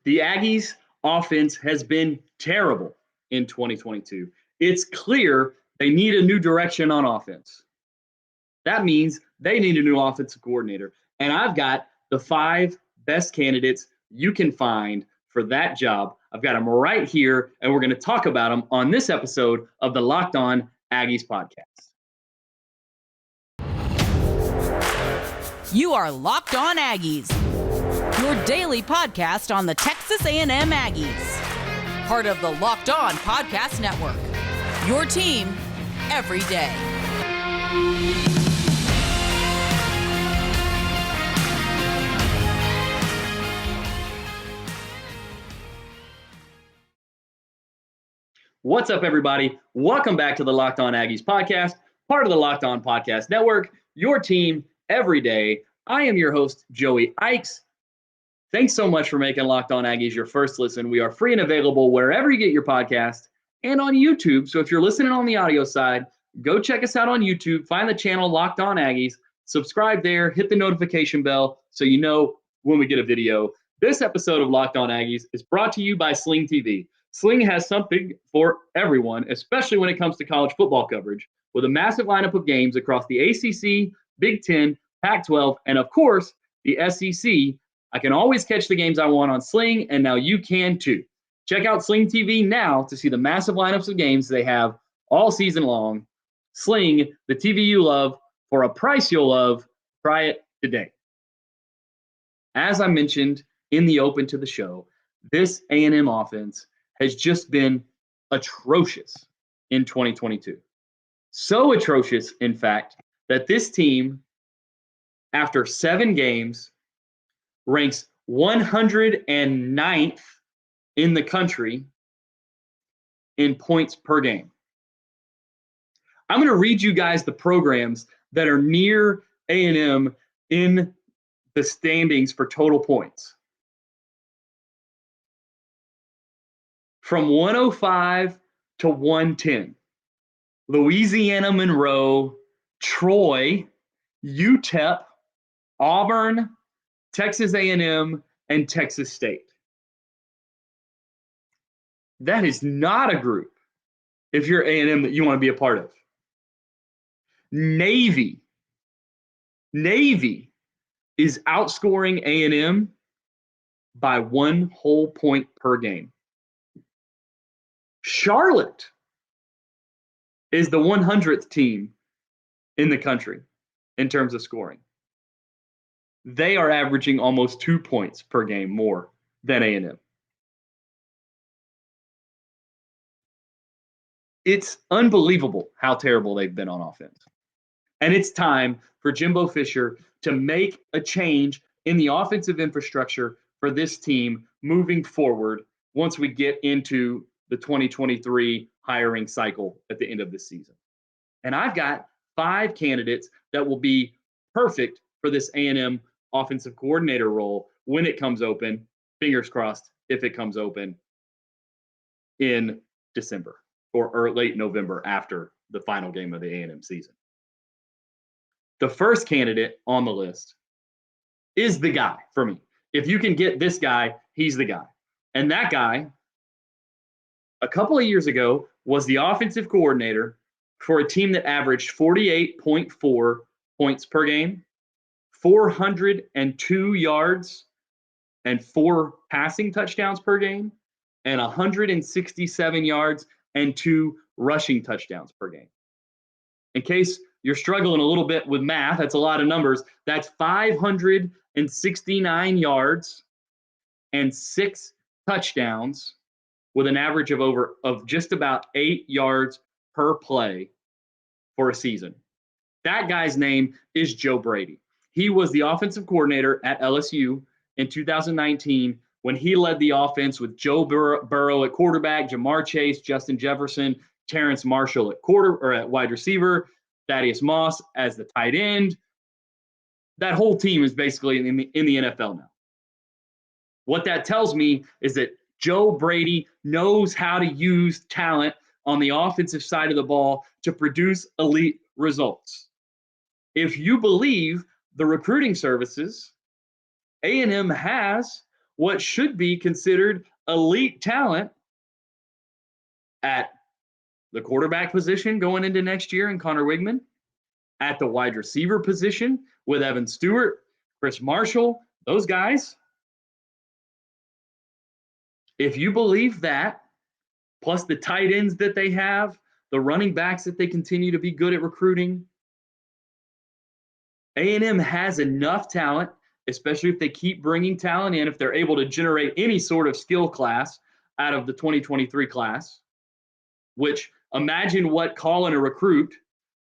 The Aggies offense has been terrible in 2022. It's clear they need a new direction on offense. That means they need a new offensive coordinator. And I've got the 5 best candidates you can find for that job. I've got them right here, and we're going to talk about them on this episode of the Locked On Aggies podcast. You are Locked On Aggies, your daily podcast on the Texas A&M Aggies. Part of the Locked On Podcast Network, your team every day. What's up, everybody? Welcome back to the Locked On Aggies podcast, part of the Locked On Podcast Network, your team every day. I am your host, Joey Ikes. Thanks so much for making Locked On Aggies your first listen. We are free and available wherever you get your podcast and on YouTube. So if you're listening on the audio side, go check us out on YouTube. Find the channel Locked On Aggies. Subscribe there. Hit the notification bell so you know when we get a video. This episode of Locked On Aggies is brought to you by Sling TV. Sling has something for everyone, especially when it comes to college football coverage, with a massive lineup of games across the ACC, Big Ten, Pac-12, and of course, the SEC. I can always catch the games I want on Sling, and now you can too. Check out Sling TV now to see the massive lineups of games they have all season long. Sling, the TV you love, for a price you'll love. Try it today. As I mentioned in the open to the show, this A&M offense has just been atrocious in 2022. So atrocious, in fact, that this team, after 7 games, ranks 109th in the country in points per game. I'm going to read you guys the programs that are near A&M in the standings for total points. From 105 to 110, Louisiana Monroe, Troy, UTEP, Auburn, Texas A&M, and Texas State. That is not a group, if you're A&M, that you want to be a part of. Navy is outscoring A&M by 1 whole point per game. Charlotte is the 100th team in the country in terms of scoring. They are averaging almost 2 points per game more than A&M. It's unbelievable how terrible they've been on offense. And it's time for Jimbo Fisher to make a change in the offensive infrastructure for this team moving forward once we get into the 2023 hiring cycle at the end of this season. And I've got 5 candidates that will be perfect for this A&M offensive coordinator role when it comes open. Fingers crossed if it comes open in December or late November after the final game of the A&M season. The first candidate on the list is the guy for me. If you can get this guy, he's the guy. And that guy, a couple of years ago, was the offensive coordinator for a team that averaged 48.4 points per game, 402 yards, and 4 passing touchdowns per game, and 167 yards and 2 rushing touchdowns per game. In case you're struggling a little bit with math, that's a lot of numbers. That's 569 yards and 6 touchdowns with an average of just about 8 yards per play for a season. That guy's name is Joe Brady. He was the offensive coordinator at LSU in 2019 when he led the offense with Joe Burrow at quarterback, Jamar Chase, Justin Jefferson, Terrence Marshall at wide receiver, Thaddeus Moss as the tight end. That whole team is basically in the NFL now. What that tells me is that Joe Brady knows how to use talent on the offensive side of the ball to produce elite results. If you believe the recruiting services, A&M has what should be considered elite talent at the quarterback position going into next year in Connor Wigman, at the wide receiver position with Evan Stewart, Chris Marshall, those guys. If you believe that, plus the tight ends that they have, the running backs that they continue to be good at recruiting, A&M has enough talent, especially if they keep bringing talent in, if they're able to generate any sort of skill class out of the 2023 class, which imagine what calling a recruit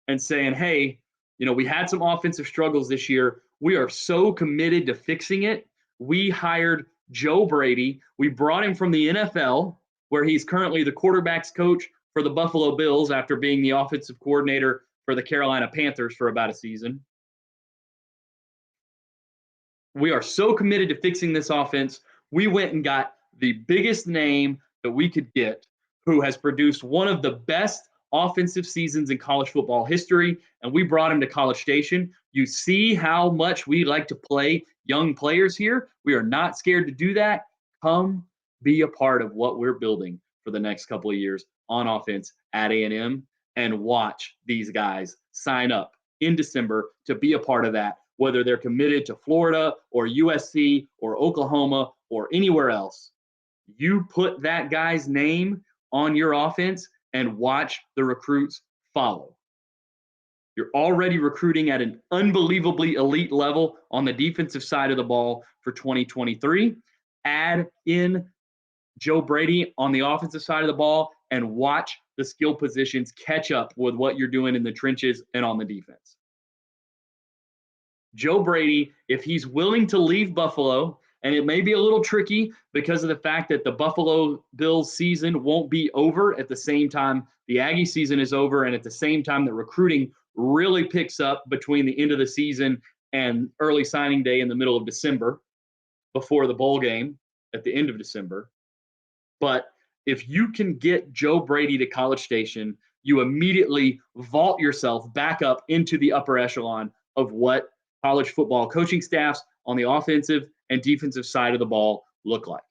and saying, hey, we had some offensive struggles this year. We are so committed to fixing it. We hired Joe Brady. We brought him from the NFL, where he's currently the quarterback's coach for the Buffalo Bills after being the offensive coordinator for the Carolina Panthers for about a season. We are so committed to fixing this offense. We went and got the biggest name that we could get, who has produced one of the best offensive seasons in college football history, and we brought him to College Station. You see how much we like to play young players here. We are not scared to do that. Come be a part of what we're building for the next couple of years on offense at A&M, and watch these guys sign up in December to be a part of that, whether they're committed to Florida or USC or Oklahoma or anywhere else. You put that guy's name on your offense and watch the recruits follow. You're already recruiting at an unbelievably elite level on the defensive side of the ball for 2023. Add in Joe Brady on the offensive side of the ball and watch the skill positions catch up with what you're doing in the trenches and on the defense. Joe Brady, if he's willing to leave Buffalo, and it may be a little tricky because of the fact that the Buffalo Bills season won't be over at the same time the Aggie season is over, and at the same time that recruiting really picks up between the end of the season and early signing day in the middle of December before the bowl game at the end of December. But if you can get Joe Brady to College Station, you immediately vault yourself back up into the upper echelon of what college football coaching staffs on the offensive and defensive side of the ball look like.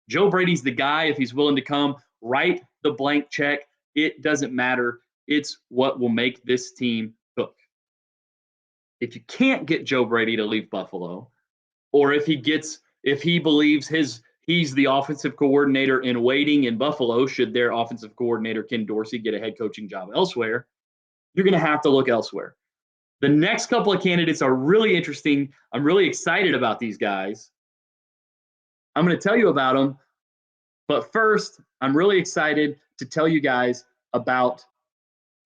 Joe Brady's the guy. If he's willing to come, write the blank check. It doesn't matter. It's what will make this team cook. If you can't get Joe Brady to leave Buffalo, or if he believes he's the offensive coordinator in waiting in Buffalo, should their offensive coordinator Ken Dorsey get a head coaching job elsewhere, you're going to have to look elsewhere. The next couple of candidates are really interesting. I'm really excited about these guys. I'm going to tell you about them. But first, I'm really excited to tell you guys about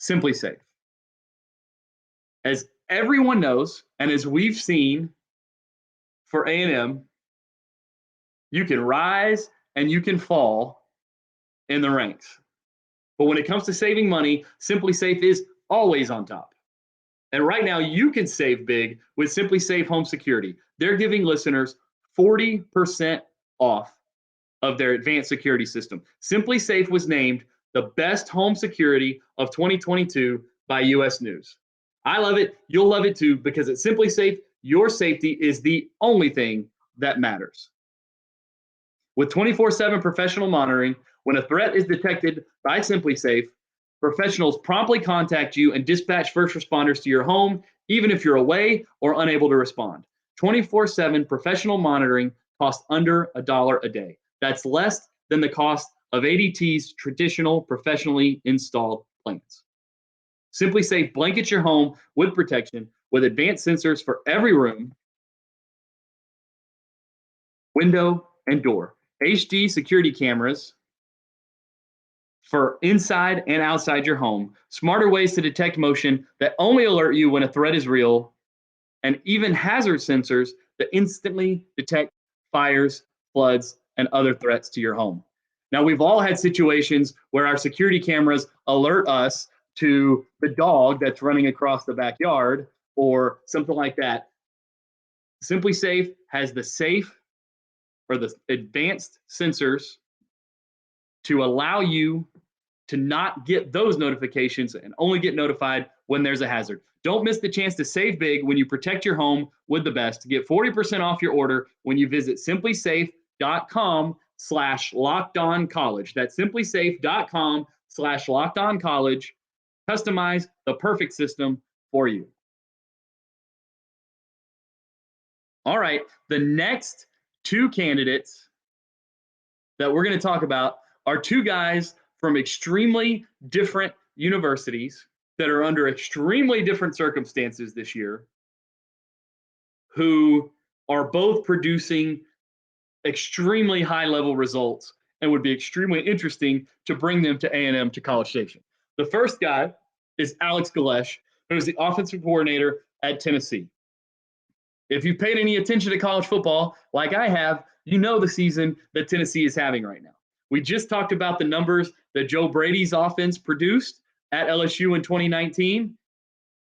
SimpliSafe. As everyone knows, and as we've seen for A&M, you can rise and you can fall in the ranks. But when it comes to saving money, SimpliSafe is always on top. And right now, you can save big with SimpliSafe Home Security. They're giving listeners 40% off of their advanced security system. SimpliSafe was named the best home security of 2022 by U.S. News. I love it. You'll love it too, because at SimpliSafe, your safety is the only thing that matters. With 24/7 professional monitoring, when a threat is detected by SimpliSafe, professionals promptly contact you and dispatch first responders to your home, even if you're away or unable to respond. 24/7 professional monitoring costs under $1 a day. That's less than the cost of ADT's traditional professionally installed plans. SimpliSafe blankets your home with protection with advanced sensors for every room, window, and door. HD security cameras for inside and outside your home, smarter ways to detect motion that only alert you when a threat is real, and even hazard sensors that instantly detect fires, floods, and other threats to your home. Now, we've all had situations where our security cameras alert us to the dog that's running across the backyard or something like that. SimpliSafe has the advanced sensors to allow you to not get those notifications and only get notified when there's a hazard. Don't miss the chance to save big when you protect your home with the best. Get 40% off your order when you visit SimpliSafe.com/LockedOnCollege. That's SimpliSafe.com/LockedOnCollege. Customize the perfect system for you. All right, the next two candidates that we're going to talk about are two guys from extremely different universities that are under extremely different circumstances this year, who are both producing extremely high-level results and would be extremely interesting to bring them to A&M to College Station. The first guy is Alex Golesh, who is the offensive coordinator at Tennessee. If you've paid any attention to college football, like I have, you know the season that Tennessee is having right now. We just talked about the numbers that Joe Brady's offense produced at LSU in 2019.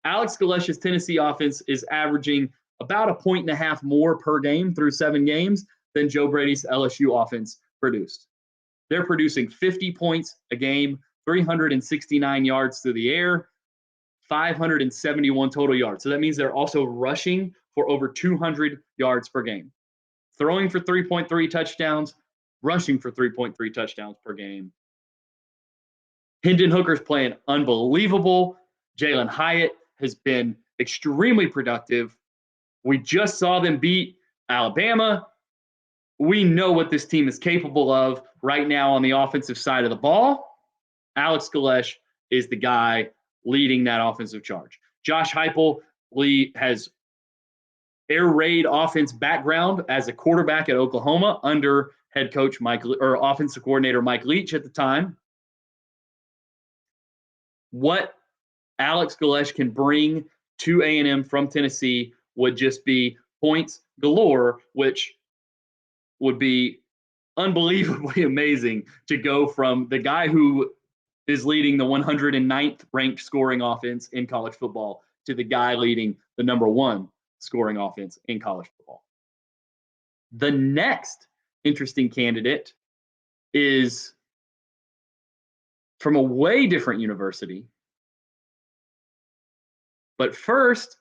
Alex Golesh's Tennessee offense is averaging about 1.5 points more per game through 7 games than Joe Brady's LSU offense produced. They're producing 50 points a game, 369 yards through the air, 571 total yards. So that means they're also rushing for over 200 yards per game, throwing for 3.3 touchdowns, rushing for 3.3 touchdowns per game. Hendon Hooker's playing unbelievable. Jalen Hyatt has been extremely productive. We just saw them beat Alabama. We know what this team is capable of right now on the offensive side of the ball. Alex Golesh is the guy leading that offensive charge. Josh Heupel has air raid offense background as a quarterback at Oklahoma under head coach offensive coordinator Mike Leach at the time. What Alex Golesh can bring to A&M from Tennessee would just be points galore, which would be unbelievably amazing to go from the guy who is leading the 109th ranked scoring offense in college football to the guy leading the number 1 scoring offense in college football. The next interesting candidate is from a way different university. But first,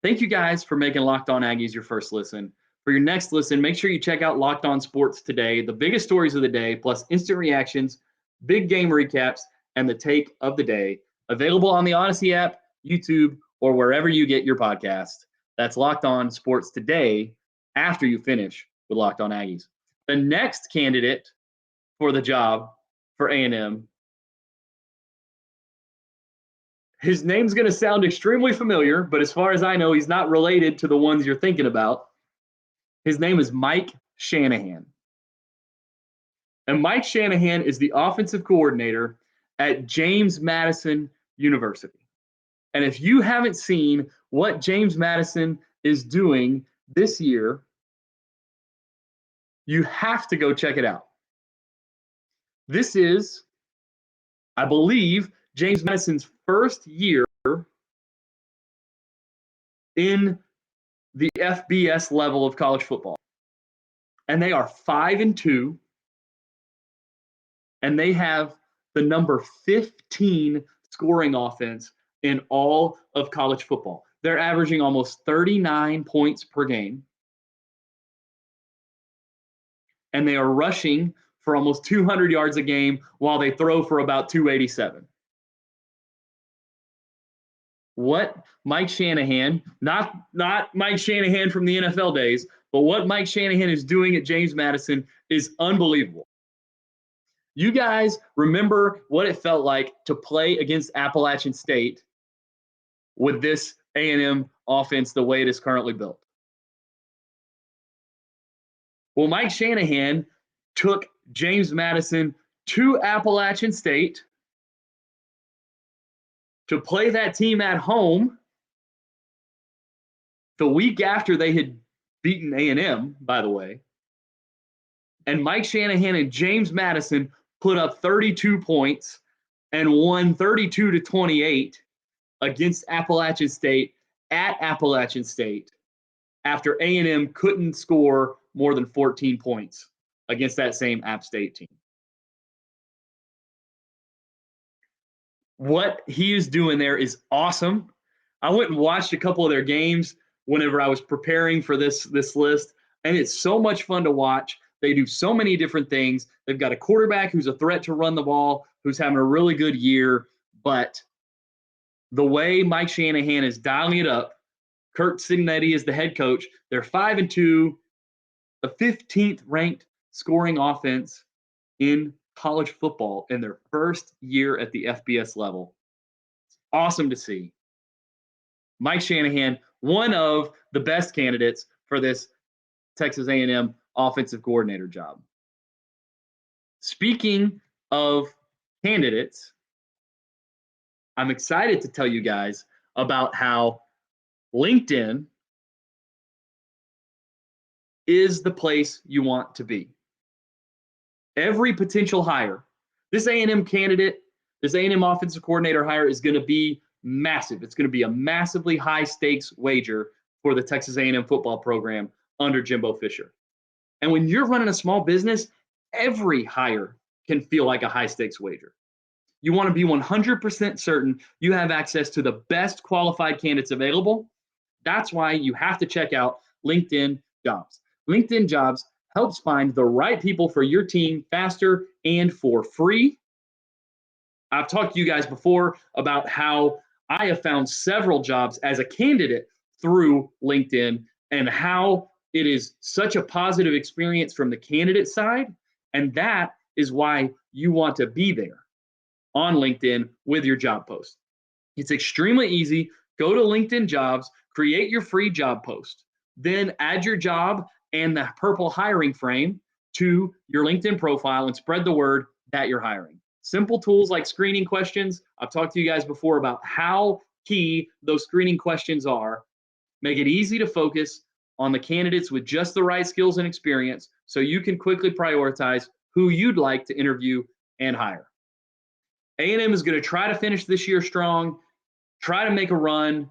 thank you guys for making Locked On Aggies your first listen. For your next listen, make sure you check out Locked On Sports Today, the biggest stories of the day, plus instant reactions, big game recaps, and the take of the day. Available on the Odyssey app, YouTube, or wherever you get your podcast. That's Locked On Sports Today after you finish with Locked On Aggies. The next candidate for the job for A&M, his name's going to sound extremely familiar, but as far as I know, he's not related to the ones you're thinking about. His name is Mike Shanahan. And Mike Shanahan is the offensive coordinator at James Madison University. And if you haven't seen what James Madison is doing this year, you have to go check it out. This is, I believe, James Madison's first year in the FBS level of college football. And they are 5-2, and they have the number 15 scoring offense in all of college football. They're averaging almost 39 points per game, and they are rushing for almost 200 yards a game while they throw for about 287. What Mike Shanahan, not Mike Shanahan from the NFL days, but what Mike Shanahan is doing at James Madison is unbelievable. You guys remember what it felt like to play against Appalachian State with this A&M offense the way it is currently built. Well, Mike Shanahan took James Madison to Appalachian State to play that team at home the week after they had beaten A&M, by the way. And Mike Shanahan and James Madison put up 32 points and won 32-28 against Appalachian State at Appalachian State after A&M couldn't score more than 14 points against that same App State team. What he is doing there is awesome. I went and watched a couple of their games whenever I was preparing for this list, and it's so much fun to watch. They do so many different things. They've got a quarterback who's a threat to run the ball, who's having a really good year, but the way Mike Shanahan is dialing it up, Kurt Signetti is the head coach. They're 5-2, the 15th ranked scoring offense in college football in their first year at the FBS level. It's awesome to see. Mike Shanahan, one of the best candidates for this Texas A&M offensive coordinator job. Speaking of candidates, I'm excited to tell you guys about how LinkedIn is the place you want to be. Every potential hire, this A&M candidate, this A&M offensive coordinator hire is going to be massive. It's going to be a massively high stakes wager for the Texas A&M football program under Jimbo Fisher. And when you're running a small business, every hire can feel like a high stakes wager. You want to be 100% certain you have access to the best qualified candidates available. That's why you have to check out LinkedIn Jobs. LinkedIn Jobs helps find the right people for your team faster and for free. I've talked to you guys before about how I have found several jobs as a candidate through LinkedIn and how it is such a positive experience from the candidate side. And that is why you want to be there on LinkedIn with your job post. It's extremely easy. Go to LinkedIn Jobs, create your free job post, then add your job and the purple hiring frame to your LinkedIn profile and spread the word that you're hiring. Simple tools like screening questions. I've talked to you guys before about how key those screening questions are. Make it easy to focus on the candidates with just the right skills and experience so you can quickly prioritize who you'd like to interview and hire. A&M is going to try to finish this year strong, try to make a run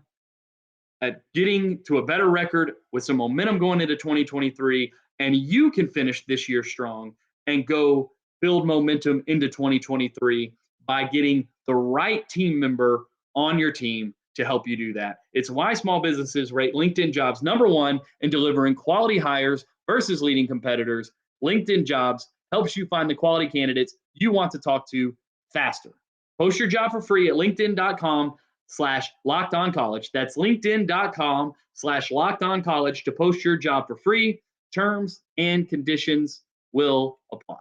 at getting to a better record with some momentum going into 2023, and you can finish this year strong and go build momentum into 2023 by getting the right team member on your team to help you do that. It's why small businesses rate LinkedIn Jobs #1 in delivering quality hires versus leading competitors. LinkedIn Jobs helps you find the quality candidates you want to talk to faster. Post your job for free at linkedin.com/lockedoncollege. That's linkedin.com/lockedoncollege to post your job for free. Terms and conditions will apply.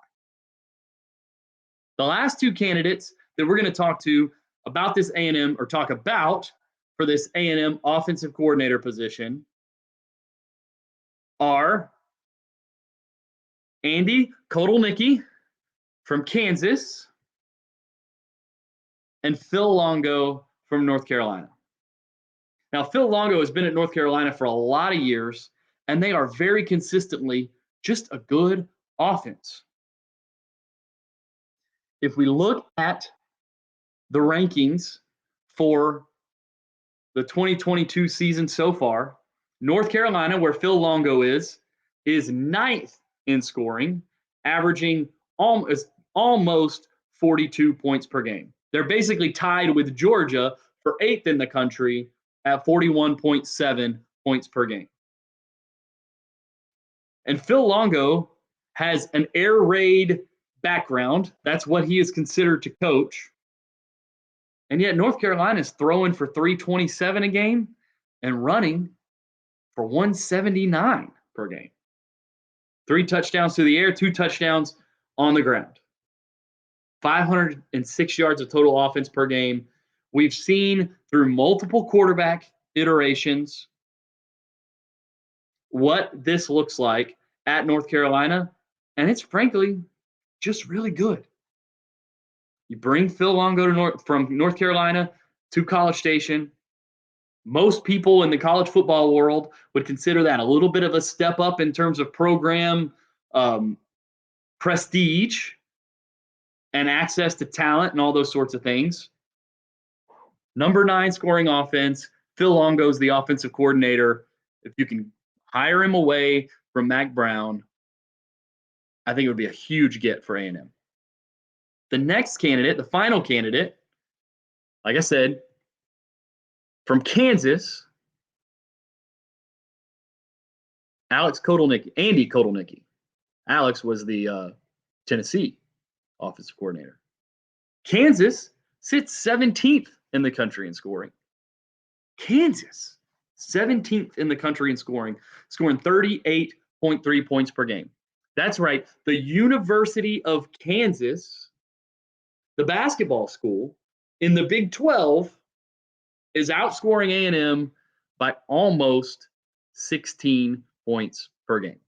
The last two candidates that we're going to talk to about this A&M or talk about for this A&M offensive coordinator position are Andy Kotelnicki from Kansas and Phil Longo from North Carolina. Now, Phil Longo has been at North Carolina for a lot of years, and they are very consistently just a good offense. If we look at the rankings for the 2022 season so far, North Carolina, where Phil Longo is 9th in scoring, averaging almost 42 points per game. They're basically tied with Georgia for 8th in the country at 41.7 points per game. And Phil Longo has an air raid background. That's what he is considered to coach. And yet North Carolina is throwing for 327 a game and running for 179 per game. 3 touchdowns through the air, 2 touchdowns on the ground. 506 yards of total offense per game. We've seen through multiple quarterback iterations what this looks like at North Carolina, and it's frankly just really good. You bring Phil Longo from North Carolina to College Station. Most people in the college football world would consider that a little bit of a step up in terms of program prestige and access to talent and all those sorts of things. Number 9 scoring offense. Phil Longo is the offensive coordinator. If you can hire him away from Mac Brown, I think it would be a huge get for A&M. The next candidate, the final candidate, like I said, From Kansas, Andy Kotelnicki. Alex was the Tennessee offensive coordinator. Kansas sits 17th in the country in scoring. Kansas, 17th in the country in scoring 38.3 points per game. That's right. The University of Kansas, the basketball school in the Big 12, is outscoring A&M by almost 16 points per game.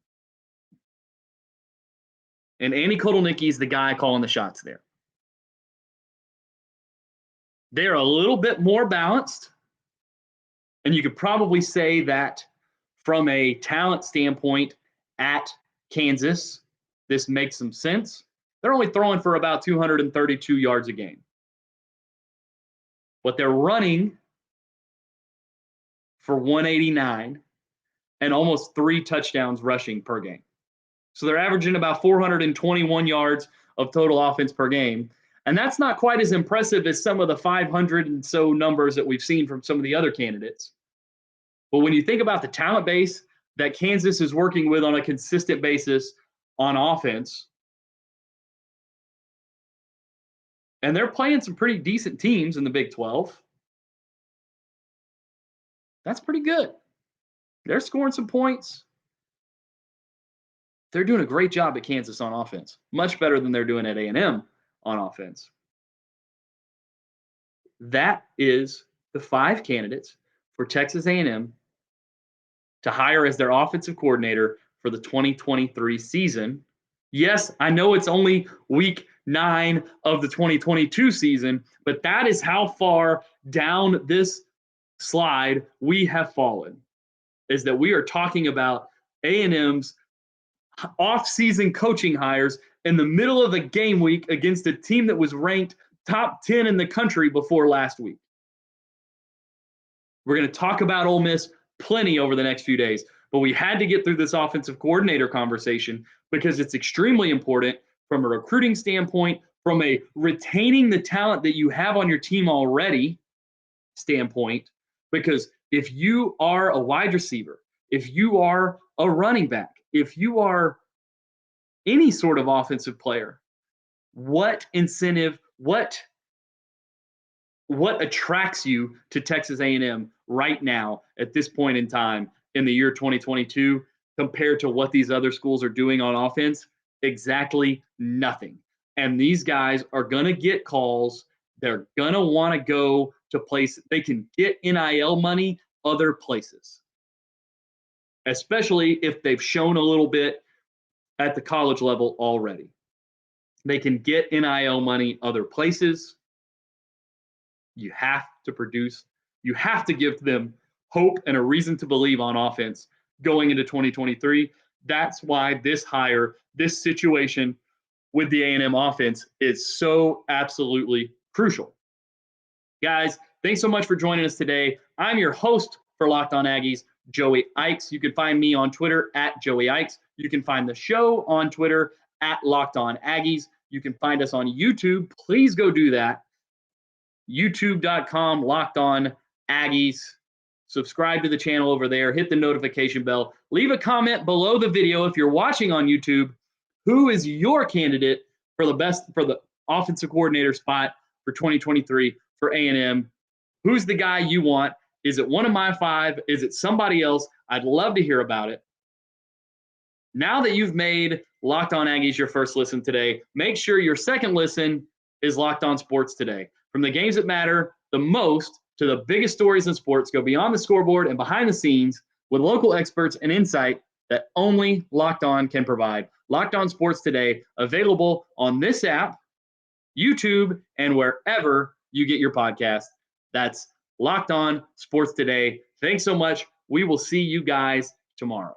And Andy Kotelnicki is the guy calling the shots there. They're a little bit more balanced. And you could probably say that from a talent standpoint at Kansas, this makes some sense. They're only throwing for about 232 yards a game. But they're running for 189 and almost 3 touchdowns rushing per game. So they're averaging about 421 yards of total offense per game. And that's not quite as impressive as some of the 500 and so numbers that we've seen from some of the other candidates. But when you think about the talent base that Kansas is working with on a consistent basis on offense, and they're playing some pretty decent teams in the Big 12, that's pretty good. They're scoring some points. They're doing a great job at Kansas on offense, much better than they're doing at A&M on offense. That is the 5 candidates for Texas A&M to hire as their offensive coordinator for the 2023 season. Yes, I know it's only week 9 of the 2022 season, but that is how far down this slide we have fallen, is that we are talking about A&M's off-season coaching hires in the middle of a game week against a team that was ranked top 10 in the country before last week. We're going to talk about Ole Miss plenty over the next few days, but we had to get through this offensive coordinator conversation because it's extremely important from a recruiting standpoint, from a retaining the talent that you have on your team already standpoint, because if you are a wide receiver, if you are a running back, if you are any sort of offensive player, what incentive, what attracts you to Texas A&M right now at this point in time in the year 2022 compared to what these other schools are doing on offense? Exactly nothing. And these guys are going to get calls. They're going to want to go to places. They can get NIL money other places, especially if they've shown a little bit at the college level already. They can get NIL money other places. You have to produce. You have to give them hope and a reason to believe on offense going into 2023. That's why this hire, this situation with the A&M offense is so absolutely crucial. Guys, thanks so much for joining us today. I'm your host for Locked On Aggies, Joey Ikes. You can find me on Twitter at Joey Ikes. You can find the show on Twitter at Locked On Aggies. You can find us on YouTube. Please go do that. YouTube.com, Locked On Aggies. Subscribe to the channel over there. Hit the notification bell. Leave a comment below the video if you're watching on YouTube. Who is your candidate for the offensive coordinator spot for 2023 for A&M? Who's the guy you want? Is it one of my 5? Is it somebody else? I'd love to hear about it. Now that you've made Locked On Aggies your first listen today, make sure your second listen is Locked On Sports Today. From the games that matter the most to the biggest stories in sports, go beyond the scoreboard and behind the scenes with local experts and insight that only Locked On can provide. Locked On Sports Today, available on this app, YouTube, and wherever you get your podcast. That's Locked On Sports Today. Thanks so much. We will see you guys tomorrow.